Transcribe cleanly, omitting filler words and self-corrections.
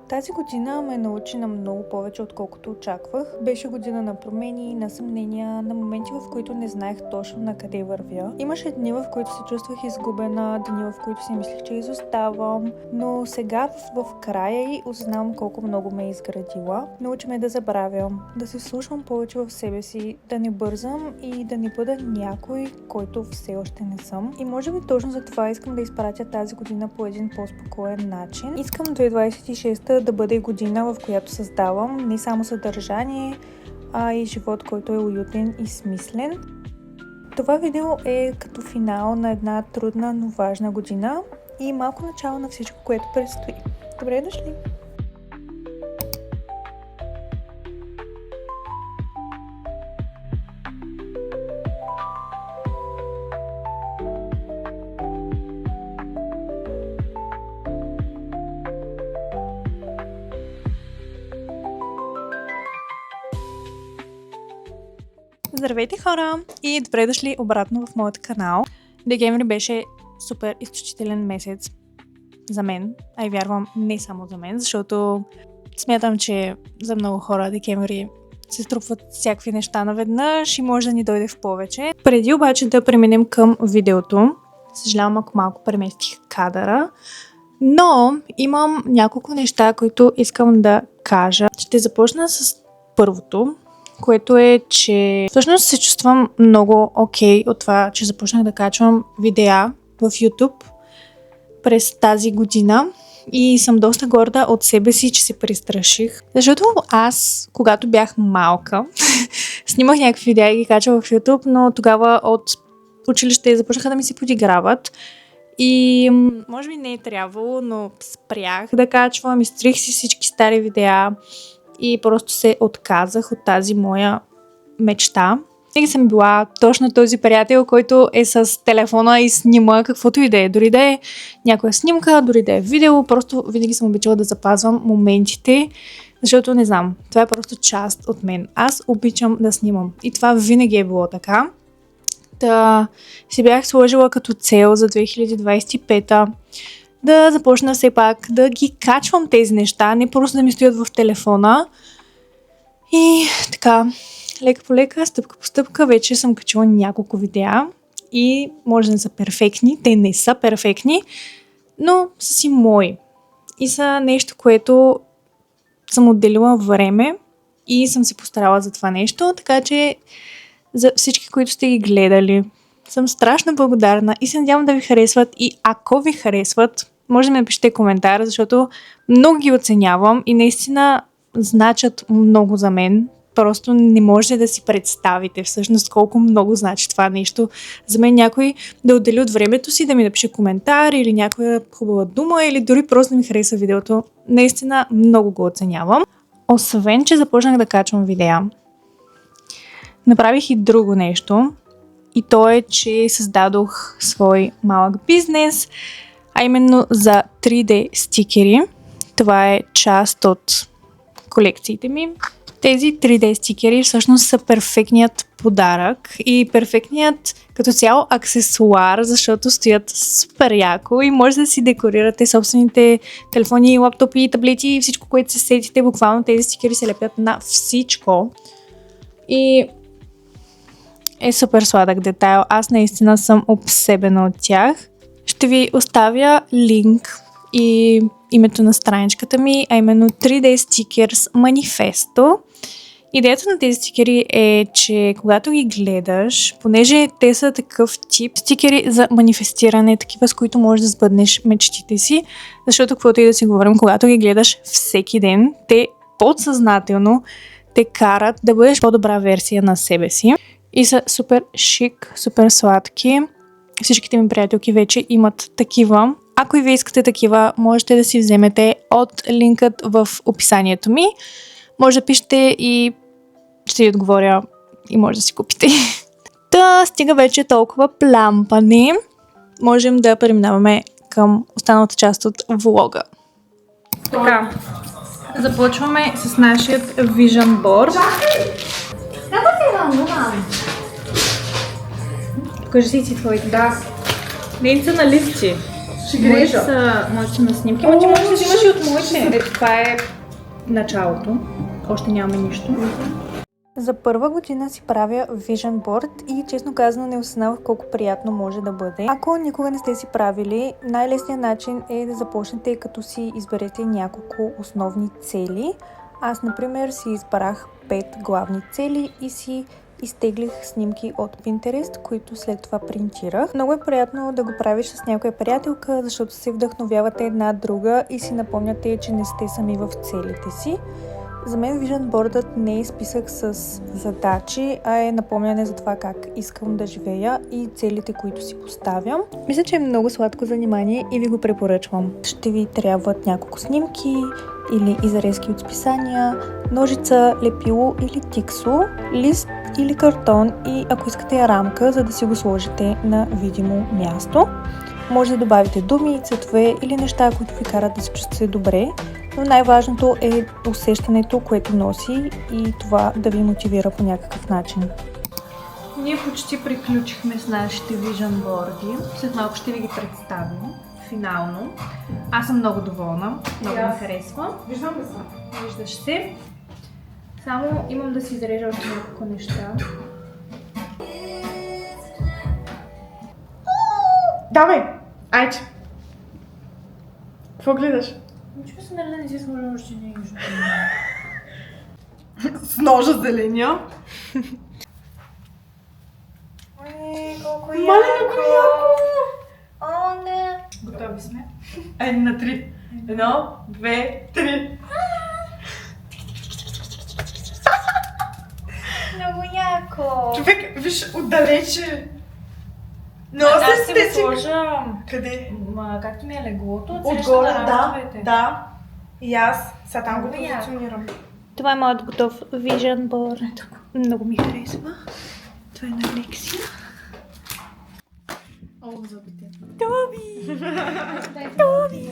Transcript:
Тази година ме научи на много повече, отколкото очаквах. Беше година на промени, на съмнения, на моменти, в които не знаех точно на къде вървя. Имаше дни, в които се чувствах изгубена, дни, в които си мислих, че изоставам, но сега в края й осъзнавам колко много ме е изградила. Научи ме да забравям, да се слушам повече в себе си, да не бързам и да не бъда някой, който все още не съм. И може би точно за това искам да изпратя тази година по един по-спокоен начин. Искам 2026 да бъде година, в която създавам не само съдържание, а и живот, който е уютен и смислен. Това видео е като финал на една трудна, но важна година и малко начало на всичко, което предстои. Добре дошли! Здравейте хора и добре дошли обратно в моят канал. Декември беше супер изключителен месец за мен, а и вярвам не само за мен, защото смятам, че за много хора декември се струпват всякакви неща наведнъж и може да ни дойде в повече. Преди обаче да преминем към видеото, съжалявам ако малко преместих кадъра, но имам няколко неща, които искам да кажа. Ще започна с първото, което е, че всъщност се чувствам много окей от това, че започнах да качвам видеа в YouTube през тази година и съм доста горда от себе си, че се престраших. Защото аз, когато бях малка, снимах някакви видеа и ги качвах в YouTube, но тогава от училище започнаха да ми се подиграват. И може би не е трябвало, но спрях да качвам, изтрих си всички стари видеа и просто се отказах от тази моя мечта. И съм била точно този приятел, който е с телефона и снима каквото и да е. Дори да е някоя снимка, дори да е видео, просто винаги съм обичала да запазвам моментите, защото не знам, това е просто част от мен. Аз обичам да снимам и това винаги е било така. Да си бях сложила като цел за 2025 да започна все пак да ги качвам тези неща, не просто да ми стоят в телефона. И така, лека по лека, стъпка по стъпка, вече съм качила няколко видеа и може да не са перфектни, те не са перфектни, но са си мои. И са нещо, което съм отделила време и съм се постарала за това нещо, така че за всички, които сте ги гледали, съм страшно благодарна и се надявам да ви харесват и ако ви харесват, може да ми напишете коментар, защото много ги оценявам и наистина значат много за мен. Просто не можете да си представите всъщност колко много значи това нещо. За мен някой да отдели от времето си, да ми напише коментар или някоя хубава дума или дори просто да ми хареса видеото. Наистина много го оценявам. Освен, че започнах да качвам видеа, направих и друго нещо. И то е, че създадох свой малък бизнес, а именно за 3D стикери. Това е част от колекциите ми. Тези 3D стикери всъщност са перфектният подарък и перфектният като цяло аксесуар, защото стоят супер яко и може да си декорирате собствените телефони, лаптопи, таблети и всичко, което се сетите. Буквално тези стикери се лепят на всичко. И е супер сладък детайл. Аз наистина съм обсебена от тях. Ще ви оставя линк и името на страничката ми, а именно 3D Stickers Manifesto. Идеята на тези стикери е, че когато ги гледаш, понеже те са такъв тип стикери за манифестиране, такива с които можеш да сбъднеш мечтите си, защото каквото и да си говорим, когато ги гледаш всеки ден, те подсъзнателно те карат да бъдеш по-добра версия на себе си. И са супер шик, супер сладки. Всичките ми приятелки вече имат такива. Ако и вие искате такива, можете да си вземете от линкът в описанието ми. Може да пишете и ще ви отговоря и може да си купите. Та стига вече толкова плямпане. Можем да преминаваме към останалата част от влога. Така, започваме с нашия Vision Board. Покажи си твоите. Да. Не са на листи. Ще грежа. Моите на снимки, но ти можеш да взимаш и от моите. Ето това е началото. Още нямаме нищо. За първа година си правя Vision Board и честно казано не осъзнавах колко приятно може да бъде. Ако никога не сте си правили, най-лесният начин е да започнете като си изберете няколко основни цели. Аз, например, си избрах 5 главни цели и си изтеглих снимки от Pinterest, които след това принтирах. Много е приятно да го правиш с някоя приятелка, защото се вдъхновявате една друга и си напомняте, че не сте сами в целите си. За мен Vision Board-ът не е списък с задачи, а е напомняне за това как искам да живея и целите, които си поставям. Мисля, че е много сладко занимание и ви го препоръчвам. Ще ви трябват няколко снимки или изрезки от списания, ножица, лепило или тиксо, лист или картон и ако искате рамка, за да си го сложите на видимо място. Може да добавите думи, цветове или неща, които ви карат да се чувствате добре. Но най-важното е усещането, което носи и това да ви мотивира по някакъв начин. Ние почти приключихме с нашите Vision Board. След малко ще ви ги представим финално. Аз съм много доволна, много ми харесва. Виждам ли се? Виждаш се. Само имам да си изрежа още няколко неща. Давай! Айде! Какво гледаш? Ничего се нали да не си сложа още нещо. С ножа зеления. Колко Маленко яко! О, не! Готови сме. Айде на 3. 1, 2, 3. Много яко! Човек, виж отдалече. Но Аз се ще го сложа. Къде? Както ми е леглото, Отгоре, да. И аз сега там го Много яко. позиционирам. Това е моят готов Vision Board. Много ми харесва. Това е на Алексия. О, зъбите. Тоби! Тоби!